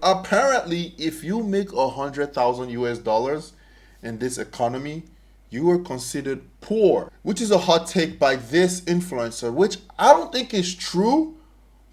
Apparently, if you make 100,000 US dollars in this economy, you are considered poor, which is a hot take by this influencer, which I don't think is true,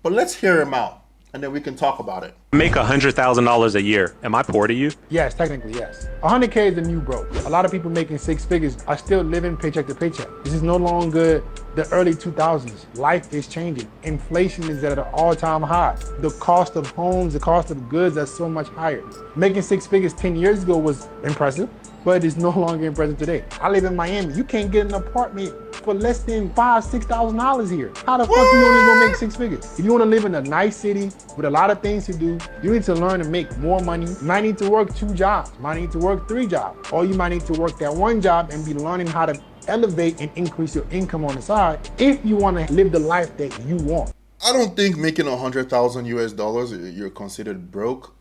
but let's hear him out and then we can talk about it. Make $100,000 a year. Am I poor to you? Yes, technically, yes. 100K is the new broke. A lot of people making six figures are still living paycheck to paycheck. This is no longer the early 2000s. Life is changing. Inflation is at an all-time high. The cost of homes, the cost of goods are so much higher. Making six figures 10 years ago was impressive, but it's no longer impressive today. I live in Miami. You can't get an apartment for less than $5,000-6,000 here. How the fuck you only gonna make six figures? If you wanna live in a nice city with a lot of things to do, you need to learn to make more money. You might need to work 2 jobs, might need to work 3 jobs, or you might need to work that 1 job and be learning how to elevate and increase your income on the side if you wanna live the life that you want. I don't think making 100,000 US dollars you're considered broke.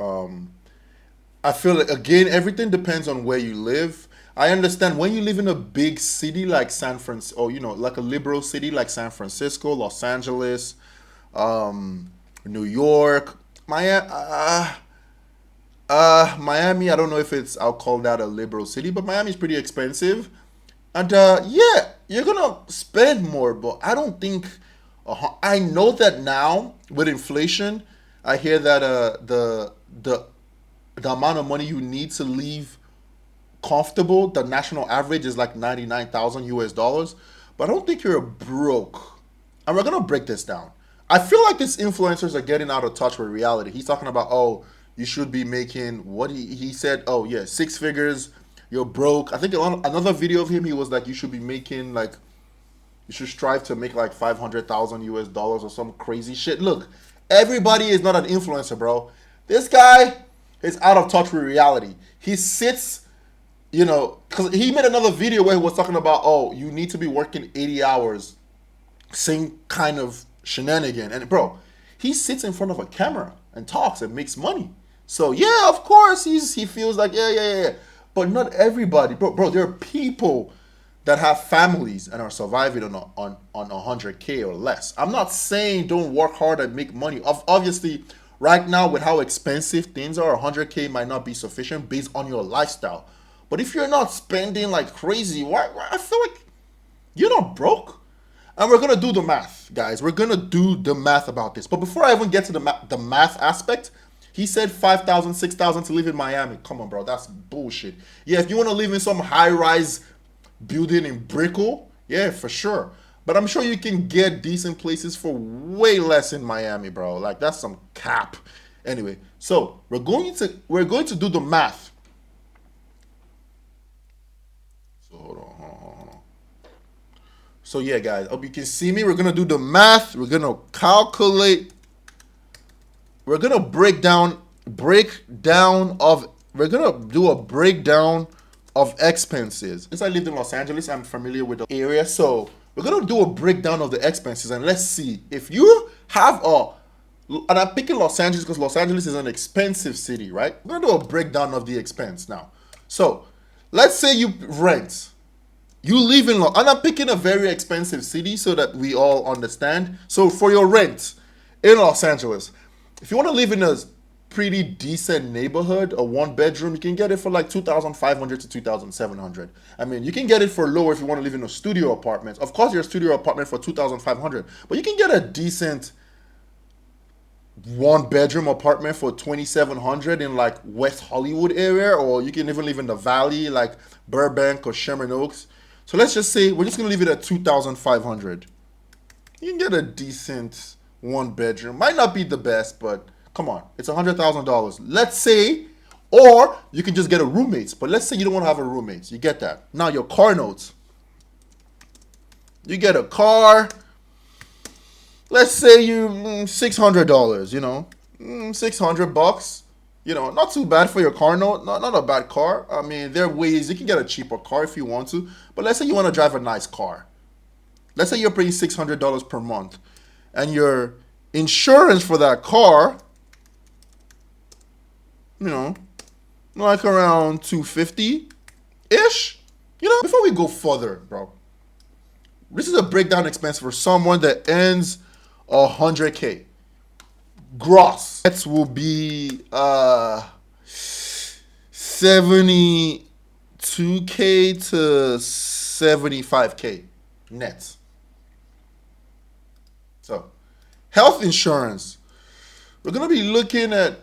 I feel like again everything depends on where you live. I understand when you live in a big city like San Francisco, or like a liberal city like San Francisco, Los Angeles, New York, Miami. Miami. I don't know if I'll call that a liberal city, but Miami is pretty expensive, and yeah, you're gonna spend more. But I don't think. I know that now with inflation, I hear that the amount of money you need to leave comfortable, the national average is like 99,000 US dollars. But I don't think you're broke. And we're gonna break this down. I feel like these influencers are getting out of touch with reality. He's talking about, oh, you should be making what he said, oh yeah, 6 figures, you're broke. I think another video of him, he was like, you should be making like you should strive to make like 500,000 US dollars or some crazy shit. Look, everybody is not an influencer, bro. This guy is out of touch with reality. He sits, because he made another video where he was talking about, oh, you need to be working 80 hours, same kind of shenanigan. And bro, he sits in front of a camera and talks and makes money. So yeah, of course he feels like yeah. But not everybody, bro. There are people that have families and are surviving on 100K or less. I'm not saying don't work hard and make money. Obviously, right now with how expensive things are, 100K might not be sufficient based on your lifestyle. But if you're not spending like crazy, why I feel like you're not broke. And we're gonna do the math, guys. We're gonna do the math about this. But before I even get to the math aspect, he said 5,000, 6,000 to live in Miami. Come on, bro, that's bullshit. Yeah, if you want to live in some high-rise building in Brickell, yeah, for sure. But I'm sure you can get decent places for way less in Miami, bro. Like that's some cap. Anyway, so we're going to do the math. So hold on. So yeah, guys, hope you can see me. We're gonna do the math. We're gonna calculate. We're gonna we're gonna do a breakdown of expenses. Since I lived in Los Angeles, I'm familiar with the area. So we're gonna do a breakdown of the expenses and let's see if you have and I'm picking Los Angeles because Los Angeles is an expensive city, right? We're gonna do a breakdown of the expense now. So let's say you rent. You live in and I'm picking a very expensive city so that we all understand. So for your rent in Los Angeles, if you want to live in a pretty decent neighborhood, a 1 bedroom, you can get it for like 2,500 to 2,700. I mean, you can get it for lower if you want to live in a studio apartment. Of course, your studio apartment for 2,500, but you can get a decent 1 bedroom apartment for 2,700 in like West Hollywood area, or you can even live in the Valley, like Burbank or Sherman Oaks. So let's just say we're just gonna leave it at 2,500. You can get a decent 1 bedroom. Might not be the best, but come on, it's $100,000. Let's say, or you can just get a roommate. But let's say you don't want to have a roommate. You get that. Now your car notes. You get a car. Let's say you $600. $600. Not too bad for your car note. Not a bad car. I mean, there are ways you can get a cheaper car if you want to. But let's say you want to drive a nice car. Let's say you're paying $600 per month, and your insurance for that car, like around 250 ish. Before we go further, bro, this is a breakdown expense for someone that earns 100K. gross. That will be 72K to 75K net. So, health insurance. We're going to be looking at,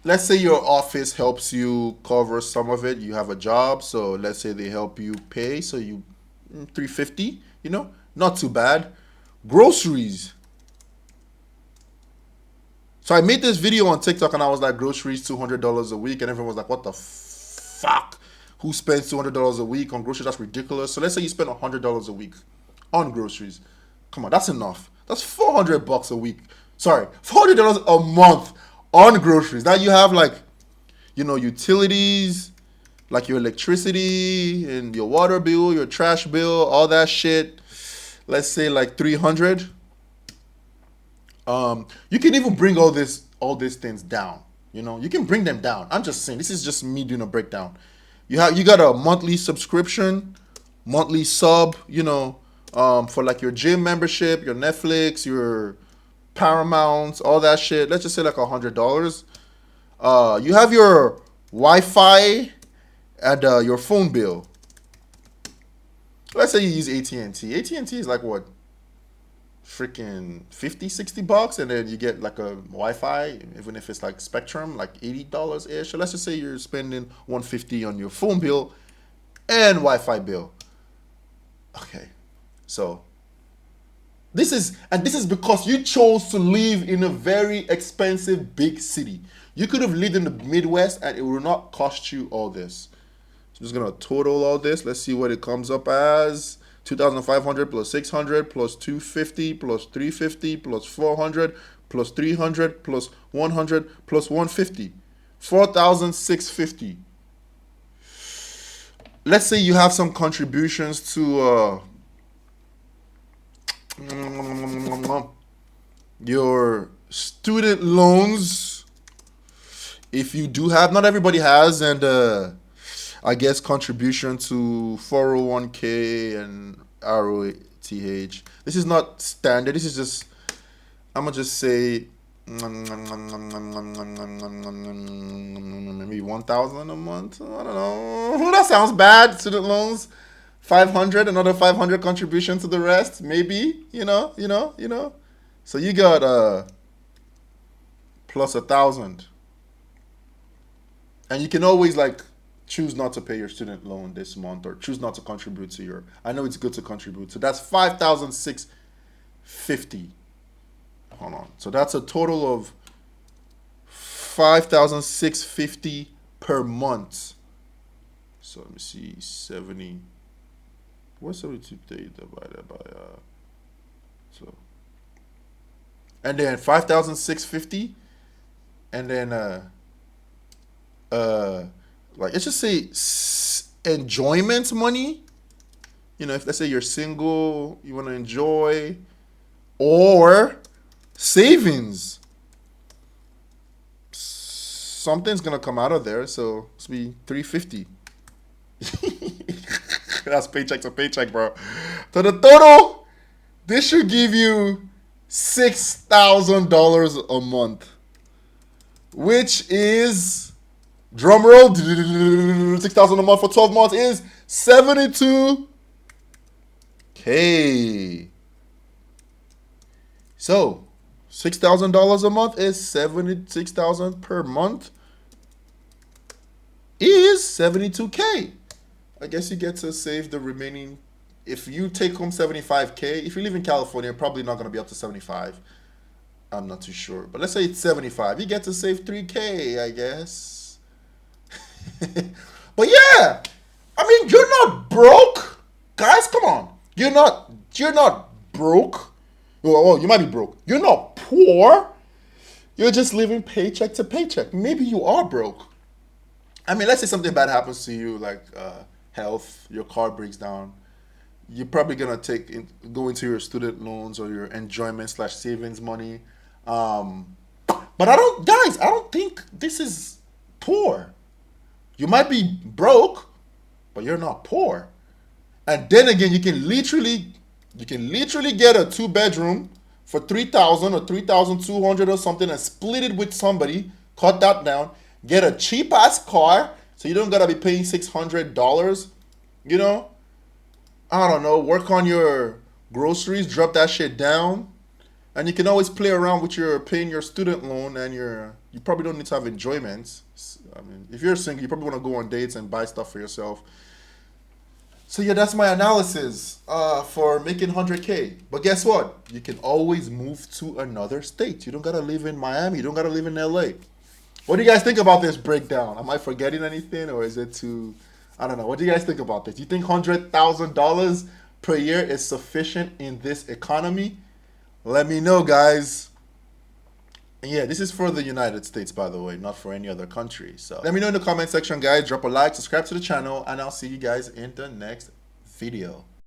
let's say your office helps you cover some of it. You have a job, so let's say they help you pay, so you $350, not too bad. Groceries. So I made this video on TikTok and I was like, groceries $200 a week, and everyone was like, what the fuck? Who spends $200 a week on groceries? That's ridiculous. So let's say you spend $100 a week on groceries. Come on, that's enough. That's $400 a week. Sorry, $400 a month on groceries. Now you have like, utilities, like your electricity and your water bill, your trash bill, all that shit. Let's say like 300. You can even bring all these things down. You can bring them down. I'm just saying, this is just me doing a breakdown. You got a monthly subscription, monthly sub, for like your gym membership, your Netflix, your Paramount, all that shit. Let's just say like $100. You have your Wi-Fi and your phone bill. Let's say you use AT&T. AT&T is like what? Freaking $50-$60, and then you get like a Wi-Fi, even if it's like Spectrum, like $80 ish. So let's just say you're spending $150 on your phone bill and Wi-Fi bill. Okay, so this is because you chose to live in a very expensive big city. You could have lived in the Midwest and it would not cost you all this. So I'm just gonna total all this. Let's see what it comes up as. 2,500 plus 600 plus 250 plus 350 plus 400 plus 300 plus 100 plus 150. 4,650. Let's say you have some contributions to your student loans. If you do have, not everybody has, and I guess contribution to 401k and ROTH. This is not standard. This is just, I'm gonna just say maybe 1,000 a month. I don't know. That sounds bad. Student loans, 500, another 500 contribution to the rest. Maybe, So you got plus 1,000, and you can always like choose not to pay your student loan this month, or choose not to contribute to your, I know it's good to contribute. So that's 5,650. Hold on. So that's a total of 5,650 per month. So let me see, 70. What's 72 days divided by, so. And then 5,650. And then, like, let's just say enjoyment money. If let's say you're single, you want to enjoy, or savings. Something's gonna come out of there, so it's be 350. That's paycheck to paycheck, bro. So the total, this should give you $6,000 a month, which is, drum roll, 6,000 a month for 12 months is 72K. So $6,000 a month is 76,000 per month is 72K. I guess you get to save the remaining. If you take home 75K, if you live in California, you're probably not going to be up to 75. I'm not too sure, but let's say it's 75. You get to save 3K, I guess. But yeah, I mean, you're not broke, guys. Come on, you're not broke. Well, you might be broke. You're not poor. You're just living paycheck to paycheck. Maybe you are broke. I mean, let's say something bad happens to you, like health, your car breaks down. You're probably gonna go into your student loans or your enjoyment/savings money. But I don't think this is poor. You might be broke, but you're not poor. And then again, you can literally get a 2-bedroom for 3,000 or 3,200 or something and split it with somebody, cut that down, get a cheap ass car so you don't gotta be paying $600, you know? I don't know, work on your groceries, drop that shit down, and you can always play around with your paying your student loan and you probably don't need to have enjoyments. I mean, if you're single, you probably want to go on dates and buy stuff for yourself. So yeah, that's my analysis for making 100K. But guess what? You can always move to another state. You don't gotta live in Miami. You don't gotta live in LA. What do you guys think about this breakdown? Am I forgetting anything, or is it too? I don't know. What do you guys think about this? You think $100,000 per year is sufficient in this economy? Let me know, guys. And yeah, this is for the United States, by the way, not for any other country. So let me know in the comment section, guys. Drop a like, subscribe to the channel, and I'll see you guys in the next video.